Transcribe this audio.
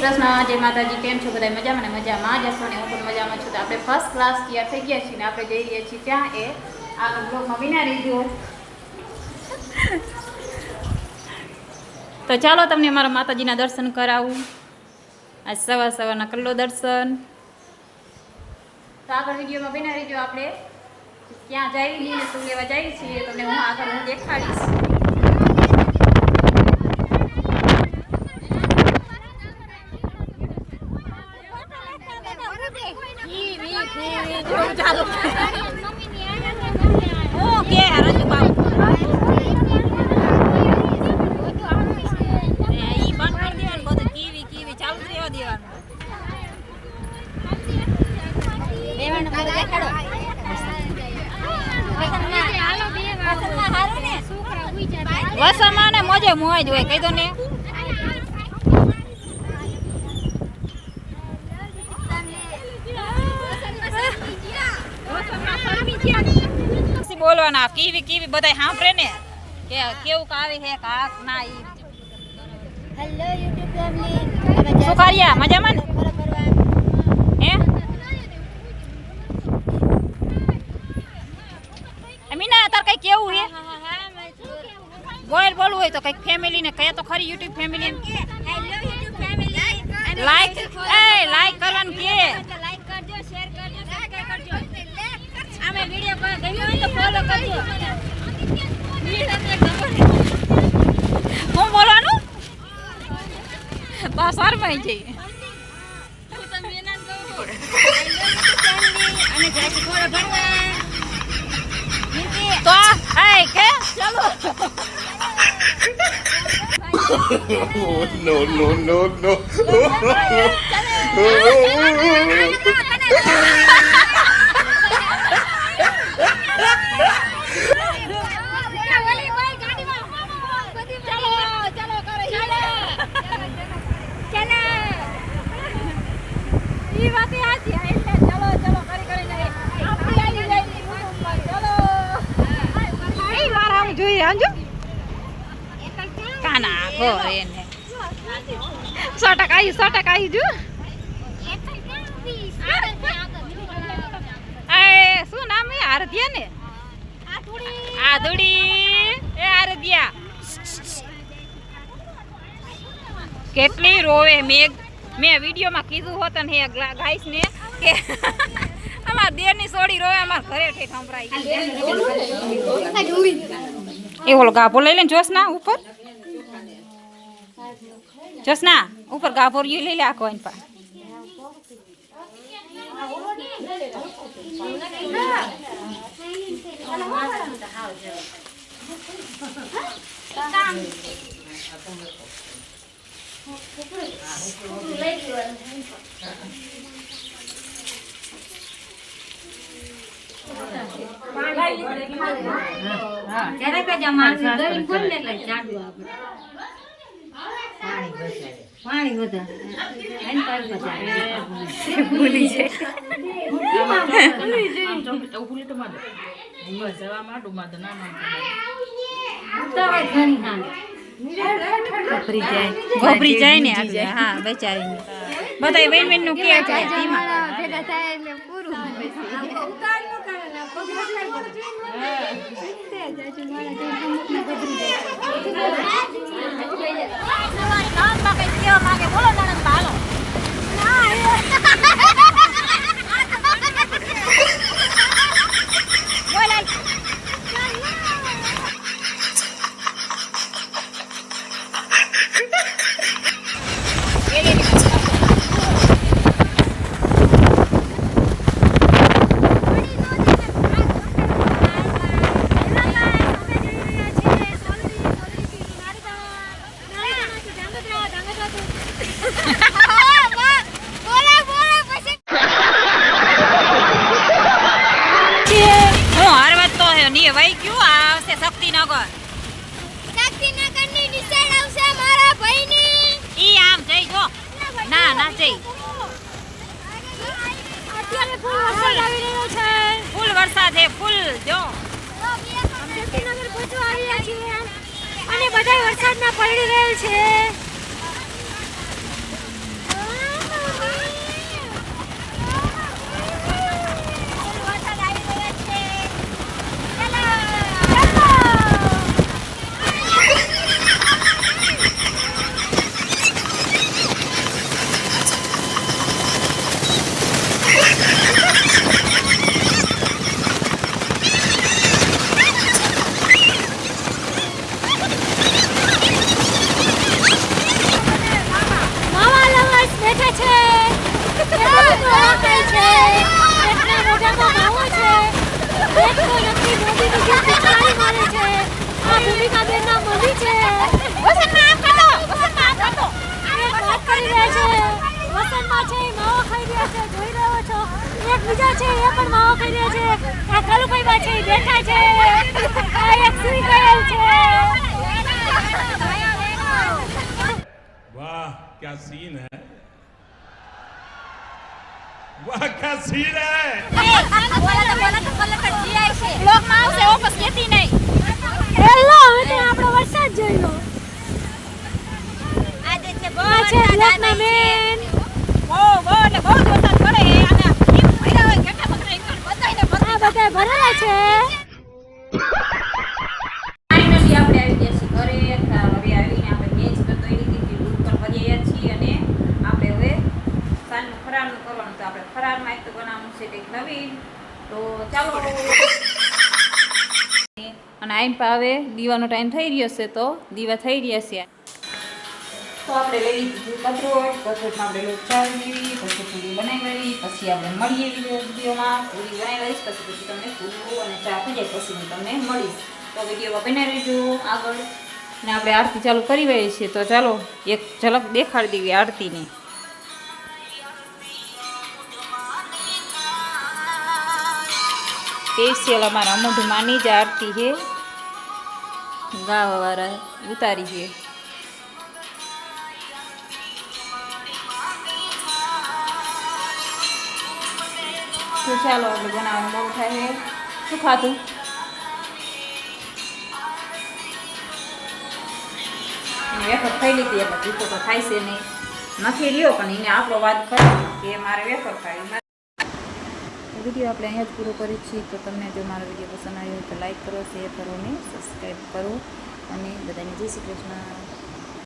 કૃષ્ણ, જય માતાજી. કેમ છો બધા? મજામાં ને? મજામાં જ હશો ને? હું પણ મજામાં છું. તો આપણે ફર્સ્ટ ક્લાસ તૈયાર થઈ ગયા છીએ ને આપણે જઈ રહ્યા છીએ ત્યાં એ આગળ બ્લોગમાં વિના રહીજો. તો ચાલો તમને અમારા માતાજીના દર્શન કરાવું. આજ સવારના કલ્લો દર્શન. તો આગળ વિડીયોમાં વિના રહીજો. આપણે ક્યાં જઈએ ને શું લેવા જઈએ છીએ તમને હું આગળ દેખાડીશ. વસમાં ને મોજે મોજ હોય કહી દો ને. બોલવાના કીવી કીવી બધા સાંભળે ને કે કેવું કાવે હે કાક ના ઈ. હેલો યુટ્યુબ ફેમિલી, શું કર્યા? મજામાં ને? હે અમીના તાર કઈ કેવું હે? બોલ બોલવું હોય તો કઈક ફેમિલી ને કહે તો ખરી. YouTube family hello YouTube family, like like કરવાનું કે લાઈક કરજો, શેર કરજો, સબસ્ક્રાઇબ કરજો. આમે વિડિયો ગમ્યો હોય તો ફોલો કરજો. હું બોલવાનું બસ શરમાઈ જઈ. અને જાજી થોડો ભણવા તો આય કે ચાલો. no, no, no, no. જોઈએ આંજો કાના ઘરે ને 100% આવી જો. એ શું નામ હે? આરધ્યા ને? આધુડી એ આરધ્યા કેટલી રોવે. મેં વિડીયોમાં કીધું હોત ને ગાઈસ ને કે અમાર દેરની સોડી રોવે અમાર ઘરે ઠેઠ સંભળાય. એ ઓલો ગાભો લઈ લે જોશના ઉપર. જોશના ઉપર ગાભો લઈ લે આખો એન પા. પાણી બધા ભૂલી જાય. ગભરી જાય ને એટલે. હા બેચારી બધા વેન નું કે ભેગા થાય એટલે પૂરું. શક્તિનગરની નિશાળ આવશે મારા ભાઈની. ઈ આમ જઈ જો. ના ના જઈ. અત્યારે ફૂલ વરસાદ આવી રહ્યો છે. ફૂલ વરસાદ હે ફૂલ જો. શક્તિનગર પહોંચવા આવ્યા છીએ અને બધા વરસાદમાં પલળી રહેલ છે. બેઠા છે એ માવા ખાય છે એકના મોઢામાં માવો છે એક તો નક્કી મોદીની જેમ પિચકારી મારે છે આ ભૂમિકાબેનના મમ્મી છે વસંતમાં વાત કરી રહ્યા છે વસંતમાં છે એ માવો ખાઈ રહ્યા છે જોઈ રહ્યો છો એક બીજા છે એ પણ માવો ખાઈ રહ્યા છે આ કલુભાઈમાં છે એ બેઠા છે આ એક સુઈ ગયેલ છે वाह क्या सीन है वाह क्या सीन है બ્લોગમાં આવશે ઓપસ કેતી નહીં હેલો હવે આપણો વરસાદ જોઈ લો આજે છે બહુ બ્લોગના મેન બહુ ને બહુ વરસાદ પડે અને કેમ ભર્યા હોય કેટલા બધા ભરેલા છે ફાઇનલી આપણે આવી ગયા છીએ ઘરે. હવે આવીને આપણે મેચ તો તૈયારી દીધી દૂધ પર ભરીએ છીએ અને આપણે હવે સાંજનું ફરાળનું કરવાનું. તો આપણે ફરાળમાં એક તો બનાવવાનું છે કંઈક નવીન. તો ચાલો. અને આઈન પાવે દીવાનો ટાઈમ થઈ રહ્યો છે તો દીવા થઈ રહ્યા છે. તો આપણે લઈ લીધું કથરોટમાં આપણે લોટ ચાવી દેવી, પછી પૂરી બનાવી લેવી, પછી આપણે મળીએ વિડીયોમાં. પૂરી બનાવી લઈશ પછી તમને પૂરું અને ચા થઈ જાય પછી હું તમને મળીશ. તો વિડીયોમાં બનાવી રહેજો આગળ. ને આપણે આરતી ચાલુ કરી રહી છીએ તો ચાલો એક ઝલક દેખાડી દેવી આરતીની. સ્પેશિયલ અમારા અમોઢમાની જ આરતી છે, ગાવાવાળા ઉતારી છે. તો ચાલો આપણે બનાવવાનું બહુ થાય છે. શું ખાતું વેફર ખાઈ લીધી એટલે ભૂકો તો થાય છે નહીં, નથી રહ્યો પણ એને આપણો વાત કરે કે મારે વેફર ખાવી. વિડીયો આપણે અહીંયા જ પૂરો કરીએ છીએ. તો તમને જો મારો વિડીયો પસંદ આવ્યો તો લાઈક કરો, શેર કરો અને સબસ્ક્રાઈબ કરો અને બધાને જય શ્રી કૃષ્ણ.